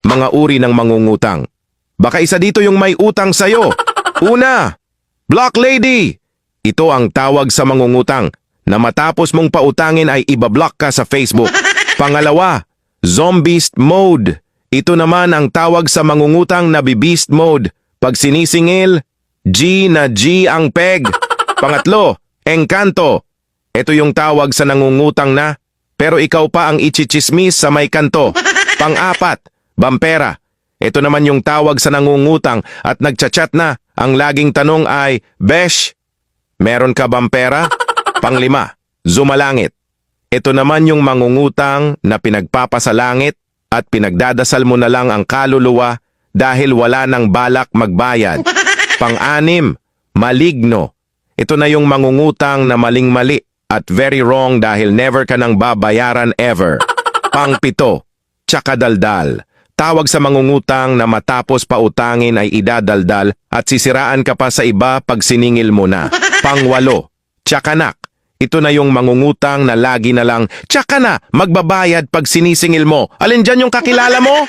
Mga uri ng mangungutang. Baka isa dito yung may utang sa'yo. Una, Block Lady. Ito ang tawag sa mangungutang na matapos mong pautangin ay ibablock ka sa Facebook. Pangalawa, Zombieist Mode. Ito naman ang tawag sa mangungutang na Beast Mode. Pag sinisingil, G na G ang peg. Pangatlo, Engkanto. Ito yung tawag sa nangungutang na, pero ikaw pa ang ichichismis sa may kanto. Pang-apat, Bampera. Ito naman yung tawag sa nangungutang at nagchat-chat na. Ang laging tanong ay, Besh, meron ka bang pera? Panglima, Zumalangit. Ito naman yung mangungutang na pinagpapasalangit at pinagdadasal mo na lang ang kaluluwa dahil wala nang balak magbayad. Pang-anim, Maligno. Ito na yung mangungutang na maling-mali at very wrong dahil never ka nang babayaran ever. Pang-pito, Tsakadaldal. Tawag sa mangungutang na matapos pautangin ay idadaldal at sisiraan ka pa sa iba pag siningil mo na. Pang-walo, Tsakanak. Ito na yung mangungutang na lagi na lang, "Tsaka na, magbabayad pag sinisingil mo." Alin dyan yung kakilala mo?